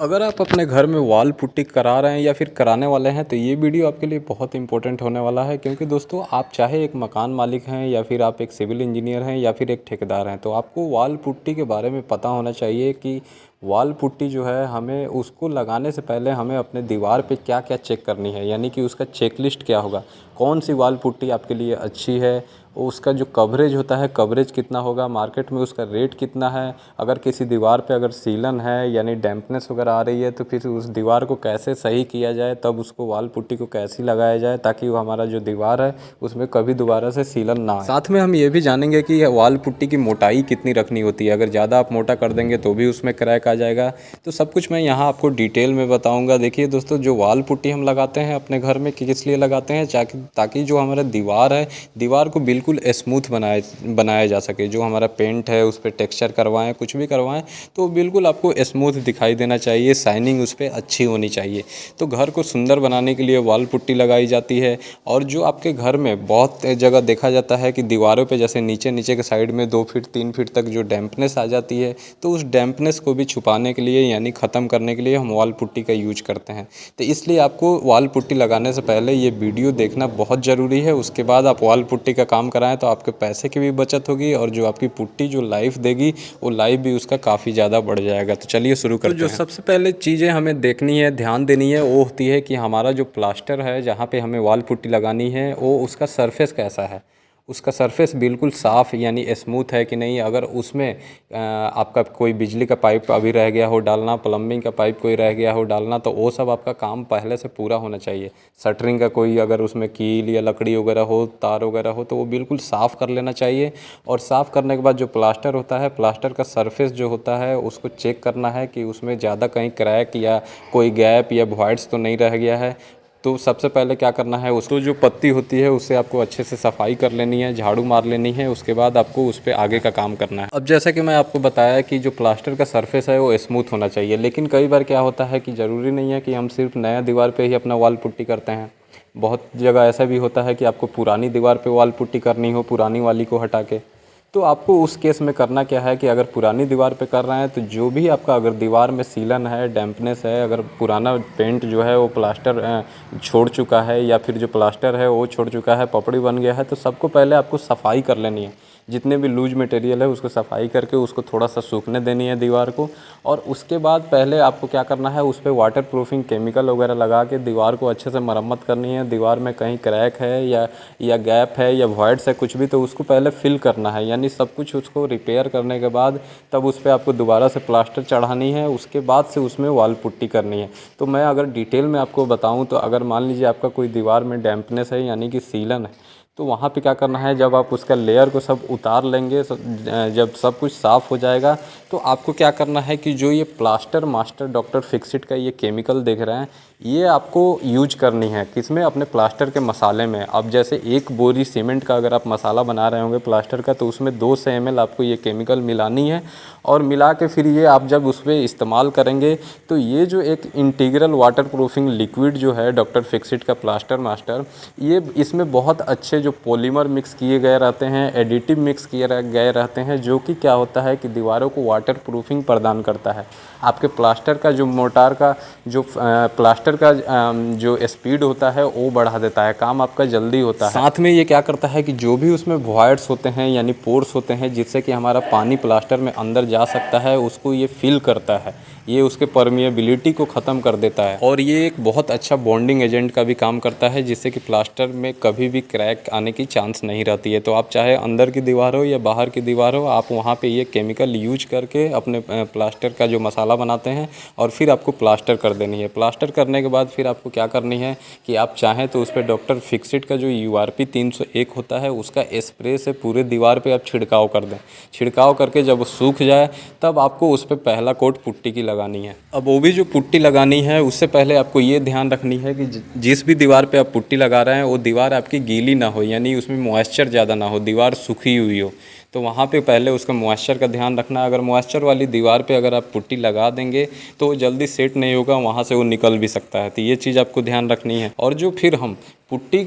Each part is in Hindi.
अगर आप अपने घर में वॉल पुट्टी करा रहे हैं या फिर कराने वाले हैं तो ये वीडियो आपके लिए बहुत इंपॉर्टेंट होने वाला है, क्योंकि दोस्तों आप चाहे एक मकान मालिक हैं या फिर आप एक सिविल इंजीनियर हैं या फिर एक ठेकेदार हैं, तो आपको वॉल पुट्टी के बारे में पता होना चाहिए कि वॉल पुट्टी जो है हमें उसको लगाने से पहले हमें अपने दीवार पे क्या क्या चेक करनी है, यानी कि उसका चेकलिस्ट क्या होगा, कौन सी वॉल पुट्टी आपके लिए अच्छी है, उसका जो कवरेज होता है कवरेज कितना होगा, मार्केट में उसका रेट कितना है। अगर किसी दीवार पे अगर सीलन है यानी डैम्पनेस वगैरह आ रही है तो फिर उस दीवार को कैसे सही किया जाए, तब उसको वॉल पुट्टी को कैसे लगाया जाए ताकि वो हमारा जो दीवार है उसमें कभी दोबारा से सीलन ना आए। साथ में हम ये भी जानेंगे कि वॉल पुट्टी की मोटाई कितनी रखनी होती है, अगर ज़्यादा आप मोटा कर देंगे तो भी उसमें क्रैक आ जाएगा। तो सब कुछ मैं यहाँ आपको डिटेल में बताऊँगा। देखिए दोस्तों, जो वॉल पुट्टी हम लगाते हैं अपने घर में किस लिए लगाते हैं, ताकि जो हमारा दीवार है दीवार को बिल्कुल स्मूथ बनाया जा सके। जो हमारा पेंट है उस पर टेक्सचर करवाएं, कुछ भी करवाएं तो बिल्कुल आपको स्मूथ दिखाई देना चाहिए, शाइनिंग उस पर अच्छी होनी चाहिए। तो घर को सुंदर बनाने के लिए वॉल पुट्टी लगाई जाती है। और जो आपके घर में बहुत जगह देखा जाता है कि दीवारों पे जैसे नीचे नीचे के साइड में 2 फीट 3 फीट तक जो डैम्पनेस आ जाती है, तो उस डैम्पनेस को भी छुपाने के लिए यानी ख़त्म करने के लिए हम वॉल पुट्टी का यूज करते हैं। तो इसलिए आपको वॉल पुट्टी लगाने से पहले ये वीडियो देखना बहुत ज़रूरी है। उसके बाद आप वॉल पुट्टी का काम कराएं तो आपके पैसे की भी बचत होगी और जो आपकी पुट्टी जो लाइफ देगी वो लाइफ भी उसका काफ़ी ज़्यादा बढ़ जाएगा। तो चलिए शुरू करते हैं। जो सबसे पहले चीज़ें हमें देखनी है, ध्यान देनी है, वो होती है कि हमारा जो प्लास्टर है जहाँ पे हमें वॉल पुट्टी लगानी है वो उसका सरफेस कैसा है, उसका सरफेस बिल्कुल साफ़ यानी स्मूथ है कि नहीं। अगर उसमें आपका कोई बिजली का पाइप अभी रह गया हो डालना, प्लम्बिंग का पाइप कोई रह गया हो डालना, तो वो सब आपका काम पहले से पूरा होना चाहिए। शटरिंग का कोई अगर उसमें कील या लकड़ी वगैरह हो, तार वगैरह हो, तो वो बिल्कुल साफ़ कर लेना चाहिए। और साफ़ करने के बाद जो प्लास्टर होता है, प्लास्टर का सरफेस जो होता है उसको चेक करना है कि उसमें ज़्यादा कहीं क्रैक या कोई गैप या वॉइड्स तो नहीं रह गया है। तो सबसे पहले क्या करना है, उसको जो पत्ती होती है उससे आपको अच्छे से सफाई कर लेनी है, झाड़ू मार लेनी है। उसके बाद आपको उस पर आगे का काम करना है। अब जैसा कि मैं आपको बताया कि जो प्लास्टर का सरफेस है वो स्मूथ होना चाहिए, लेकिन कई बार क्या होता है कि ज़रूरी नहीं है कि हम सिर्फ नया दीवार पे ही अपना वॉल पुट्टी करते हैं। बहुत जगह ऐसा भी होता है कि आपको पुरानी दीवार पे वॉल पुट्टी करनी हो, पुरानी वाली को हटा के। तो आपको उस केस में करना क्या है कि अगर पुरानी दीवार पे कर रहे हैं तो जो भी आपका अगर दीवार में सीलन है, डैम्पनेस है, अगर पुराना पेंट जो है वो प्लास्टर छोड़ चुका है या फिर जो प्लास्टर है वो छोड़ चुका है, पपड़ी बन गया है, तो सबको पहले आपको सफाई कर लेनी है। जितने भी लूज मटेरियल है उसको सफाई करके उसको थोड़ा सा सूखने देनी है दीवार को। और उसके बाद पहले आपको क्या करना है, उस पर वाटर प्रूफिंग केमिकल वगैरह लगा के दीवार को अच्छे से मरम्मत करनी है। दीवार में कहीं क्रैक है या गैप है या वॉइड्स है कुछ भी, तो उसको पहले फिल करना है, यानी सब कुछ उसको रिपेयर करने के बाद तब उस पर आपको दोबारा से प्लास्टर चढ़ानी है। उसके बाद से उसमें वॉल पुट्टी करनी है। तो मैं अगर डिटेल में आपको बताऊं तो अगर मान लीजिए आपका कोई दीवार में डैम्पनेस है यानी कि सीलन है, तो वहाँ पे क्या करना है, जब आप उसका लेयर को सब उतार लेंगे, जब सब कुछ साफ़ हो जाएगा, तो आपको क्या करना है कि जो ये प्लास्टर मास्टर डॉक्टर फिक्सिट का ये केमिकल देख रहे हैं, ये आपको यूज करनी है किसमें, अपने प्लास्टर के मसाले में। अब जैसे 1 बोरी सीमेंट का अगर आप मसाला बना रहे होंगे प्लास्टर का, तो उसमें 2 से ml आपको ये केमिकल मिलानी है। और मिला के फिर ये आप जब उस पर इस्तेमाल करेंगे तो ये जो एक इंटीग्रल वाटर प्रूफिंग लिक्विड जो है डॉक्टर फिक्सिट का प्लास्टर मास्टर, ये इसमें बहुत अच्छे जो पॉलीमर मिक्स किए गए रहते हैं, एडिटिव मिक्स किए गए रहते हैं, जो कि क्या होता है कि दीवारों को वाटर प्रूफिंग प्रदान करता है। आपके प्लास्टर का जो मोर्टार का जो प्लास्टर का जो स्पीड होता है वो बढ़ा देता है, काम आपका जल्दी होता है। साथ में ये क्या करता है कि जो भी उसमें वॉइड्स होते हैं यानी पोर्स होते हैं जिससे कि हमारा पानी प्लास्टर में अंदर जा सकता है, उसको ये फिल करता है, ये उसके परमिएबिलिटी को ख़त्म कर देता है। और ये एक बहुत अच्छा बॉन्डिंग एजेंट का भी काम करता है, जिससे कि प्लास्टर में कभी भी क्रैक आने की चांस नहीं रहती है। तो आप चाहे अंदर की दीवार हो या बाहर की दीवार हो, आप वहाँ पे ये केमिकल यूज करके अपने प्लास्टर का जो मसाला बनाते हैं और फिर आपको प्लास्टर कर देनी है। प्लास्टर करने के बाद फिर आपको क्या करनी है कि आप चाहें तो उस पर डॉक्टर फिक्सिट का जो URP 301 होता है उसका स्प्रे से पूरे दीवार पे आप छिड़काव कर दें। छिड़काव करके जब वो सूख जाए तब आपको उस पर पहला कोट पुट्टी की लगानी है। अब वो भी जो पुट्टी लगानी है उससे पहले आपको ये ध्यान रखनी है कि जिस भी दीवार पे आप पुट्टी लगा रहे हैं वो दीवार आपकी गीली ना हो, यानी उसमें मॉइस्चर ज़्यादा ना हो, दीवार सूखी हुई हो। तो वहाँ पे पहले उसका मॉइस्चर का ध्यान रखना। अगर मॉइस्चर वाली दीवार पे अगर आप पुट्टी लगा देंगे तो जल्दी सेट नहीं होगा, वहाँ से वो निकल भी सकता है। तो ये चीज़ आपको ध्यान रखनी है। और जो फिर हम पुट्टी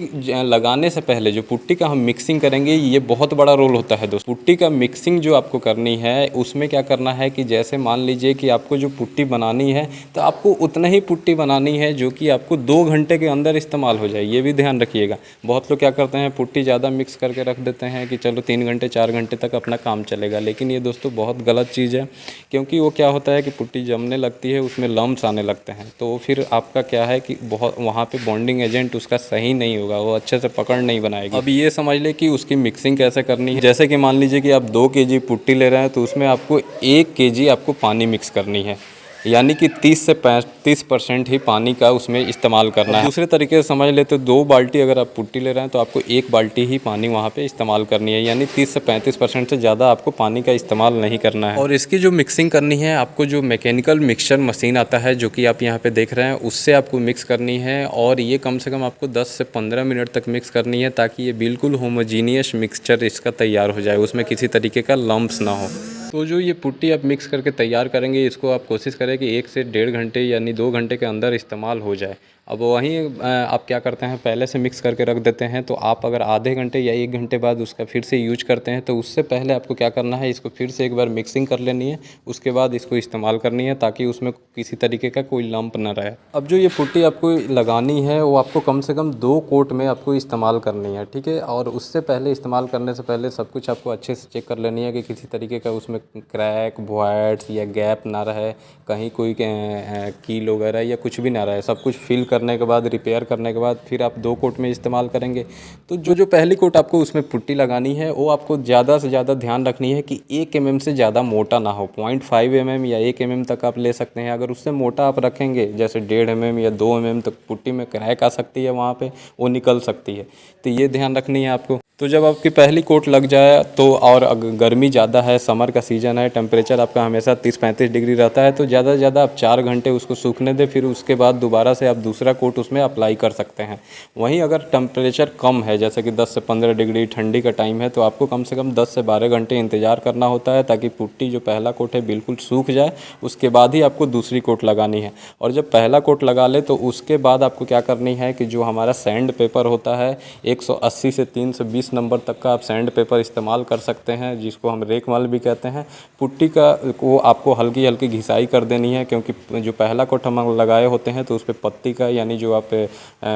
लगाने से पहले जो पुट्टी का हम मिक्सिंग करेंगे, ये बहुत बड़ा रोल होता है दोस्तों। पुट्टी का मिक्सिंग जो आपको करनी है उसमें क्या करना है कि जैसे मान लीजिए कि आपको जो पुट्टी बनानी है तो आपको उतना ही पुट्टी बनानी है जो कि आपको 2 घंटे के अंदर इस्तेमाल हो जाए, ये भी ध्यान रखिएगा। बहुत लोग क्या करते हैं, पुट्टी ज़्यादा मिक्स करके रख देते हैं कि चलो 3 घंटे 4 घंटे तक अपना काम चलेगा, लेकिन ये दोस्तों बहुत गलत चीज़ है। क्योंकि वो क्या होता है कि पुट्टी जमने लगती है, उसमें लम्स आने लगते हैं, तो फिर आपका क्या है कि बहुत वहाँ पे बॉन्डिंग एजेंट उसका सही नहीं होगा, वो अच्छे से पकड़ नहीं बनाएगी। अब ये समझ ले कि उसकी मिक्सिंग कैसे करनी है। जैसे कि मान लीजिए कि आप 2 केजी पुट्टी ले रहे हैं तो उसमें आपको 1 केजी आपको पानी मिक्स करनी है, यानी कि 30 से 35% ही पानी का उसमें इस्तेमाल करना है। दूसरे तरीके से समझ ले तो 2 बाल्टी अगर आप पुट्टी ले रहे हैं तो आपको 1 बाल्टी ही पानी वहाँ पे इस्तेमाल करनी है, यानी 30 से 35% से ज़्यादा आपको पानी का इस्तेमाल नहीं करना है। और इसकी जो मिक्सिंग करनी है, आपको जो मैकेनिकल मिक्सचर मशीन आता है जो कि आप यहाँ पे देख रहे हैं, उससे आपको मिक्स करनी है। और ये कम से कम आपको 10 से 15 मिनट तक मिक्स करनी है, ताकि ये बिल्कुल होमोजीनियस मिक्सचर इसका तैयार हो जाए, उसमें किसी तरीके का लम्प्स ना हो। तो जो ये पुट्टी आप मिक्स करके तैयार करेंगे, इसको आप कोशिश करें कि 1 से 1.5 घंटे यानी 2 घंटे के अंदर इस्तेमाल हो जाए। अब वहीं आप क्या करते हैं, पहले से मिक्स करके रख देते हैं, तो आप अगर आधे घंटे या 1 घंटे बाद उसका फिर से यूज करते हैं तो उससे पहले आपको क्या करना है, इसको फिर से एक बार मिक्सिंग कर लेनी है, उसके बाद इसको इस्तेमाल करनी है, ताकि उसमें किसी तरीके का कोई लंप ना रहे। अब जो ये पुट्टी आपको लगानी है वो आपको कम से कम 2 कोट में आपको इस्तेमाल करनी है, ठीक है। और उससे पहले इस्तेमाल करने से पहले सब कुछ आपको अच्छे से चेक कर लेनी है कि किसी तरीके का उसमें क्रैक वॉइड्स या गैप ना रहे, कहीं कोई कील वगैरह या कुछ भी ना रहे। सब कुछ फिल करने के बाद, रिपेयर करने के बाद फिर आप 2 कोट में इस्तेमाल करेंगे। तो जो पहली कोट आपको उसमें पुट्टी लगानी है वो आपको ज़्यादा से ज़्यादा ध्यान रखनी है कि 1 mm से ज़्यादा मोटा ना हो। 0.5 mm या 1 mm तक आप ले सकते हैं। अगर उससे मोटा आप रखेंगे, जैसे 1.5 mm या 2 mm, तक पुट्टी में क्रैक आ सकती है, वहाँ पे वो निकल सकती है। तो ये ध्यान रखनी है आपको। तो जब आपकी पहली कोट लग जाए तो, और अगर गर्मी ज़्यादा है, समर का सीज़न है, टेम्परेचर आपका हमेशा 30-35 डिग्री रहता है, तो ज़्यादा से ज़्यादा आप 4 घंटे उसको सूखने दें। फिर उसके बाद दोबारा से आप दूसरा कोट उसमें अप्लाई कर सकते हैं। वहीं अगर टेम्परेचर कम है, जैसे कि 10 से 15 डिग्री ठंडी का टाइम है, तो आपको कम से कम 10 से 12 घंटे इंतज़ार करना होता है, ताकि पुट्टी जो पहला कोट है बिल्कुल सूख जाए। उसके बाद ही आपको दूसरी कोट लगानी है। और जब पहला कोट लगा ले तो उसके बाद आपको क्या करनी है कि जो हमारा सैंड पेपर होता है, 180 से 320 नंबर तक का आप सैंड पेपर इस्तेमाल कर सकते हैं, जिसको हम रेकमल भी कहते हैं। पुट्टी का को आपको हल्की हल्की घिसाई कर देनी है, क्योंकि जो पहला कोट हम लगाए होते हैं तो उस पर पत्ती का, यानी जो आप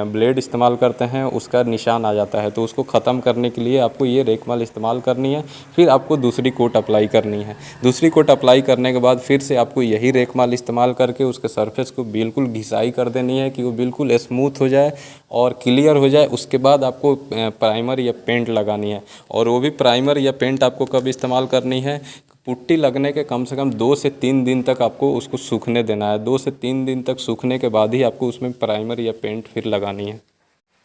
ब्लेड इस्तेमाल करते हैं, उसका निशान आ जाता है। तो उसको ख़त्म करने के लिए आपको ये रेकमल इस्तेमाल करनी है। फिर आपको दूसरी कोट अप्लाई करनी है। दूसरी कोट अप्लाई करने के बाद फिर से आपको यही रेकमल इस्तेमाल करके उसके सरफेस को बिल्कुल घिसाई कर देनी है कि वो बिल्कुल स्मूथ हो जाए और क्लियर हो जाए। उसके बाद आपको प्राइमर या पेंट लगानी है। और वो भी प्राइमर या पेंट आपको कब इस्तेमाल करनी है, पुट्टी लगने के कम से कम 2 से 3 दिन तक आपको उसको सूखने देना है। 2 से 3 दिन तक सूखने के बाद ही आपको उसमें प्राइमर या पेंट फिर लगानी है।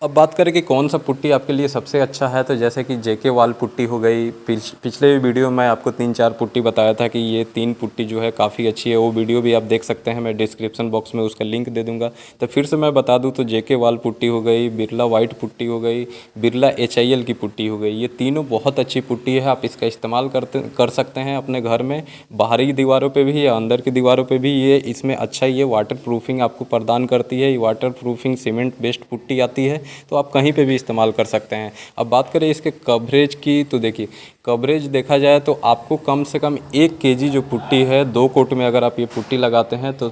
अब बात करें कि कौन सा पुट्टी आपके लिए सबसे अच्छा है, तो जैसे कि जेके वाल पुट्टी हो गई। पिछले वीडियो में आपको 3-4 पुट्टी बताया था कि ये 3 पुट्टी जो है काफ़ी अच्छी है, वो वीडियो भी आप देख सकते हैं, मैं डिस्क्रिप्शन बॉक्स में उसका लिंक दे दूंगा। तो फिर से मैं बता दूं तो जेके वाल पुट्टी हो गई, बिरला वाइट पुट्टी हो गई, बिरला HIL की पुट्टी हो गई, ये तीनों बहुत अच्छी पुट्टी है। आप इसका इस्तेमाल कर सकते हैं अपने घर में, बाहरी दीवारों पर भी या अंदर की दीवारों पर भी। ये इसमें अच्छा ये वाटर प्रूफिंग आपको प्रदान करती है। ये water proofing cement based putty आती है, तो आप कहीं पे भी इस्तेमाल कर सकते हैं। अब बात करें इसके कवरेज की, तो देखिए कवरेज देखा जाए तो आपको कम से कम 1 केजी जो पुट्टी है, 2 कोट में अगर आप ये पुट्टी लगाते हैं तो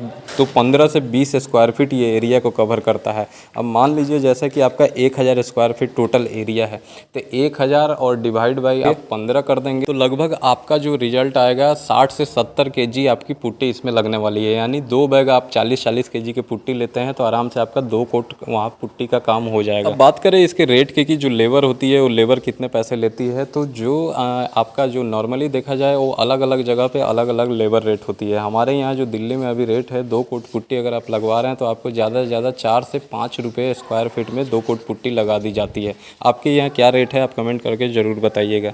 15 से 20 स्क्वायर फीट ये एरिया को कवर करता है। अब मान लीजिए जैसा कि आपका 1000 स्क्वायर फीट टोटल एरिया है, तो 1000 और डिवाइड बाई आप 15 कर देंगे तो लगभग आपका जो रिजल्ट आएगा 60 से 70 केजी आपकी पुट्टी इसमें लगने वाली है। यानी 2 बैग आप 40-40 केजी की पुट्टी लेते हैं तो आराम से आपका 2 कोट वहाँ पुट्टी का काम हो जाएगा। अब बात करें इसके रेट की कि जो लेबर होती है वो लेबर कितने पैसे लेती है, तो जो आपका जो नॉर्मली देखा जाए वो अलग अलग जगह पे अलग अलग लेबर रेट होती है। हमारे यहाँ जो दिल्ली में अभी रेट है, 2 कोट पुट्टी अगर आप लगवा रहे हैं तो आपको ज़्यादा से ज़्यादा 4 से 5 रुपये स्क्वायर फीट में 2 कोट पुट्टी लगा दी जाती है। आपके यहाँ क्या रेट है, आप कमेंट करके ज़रूर बताइएगा।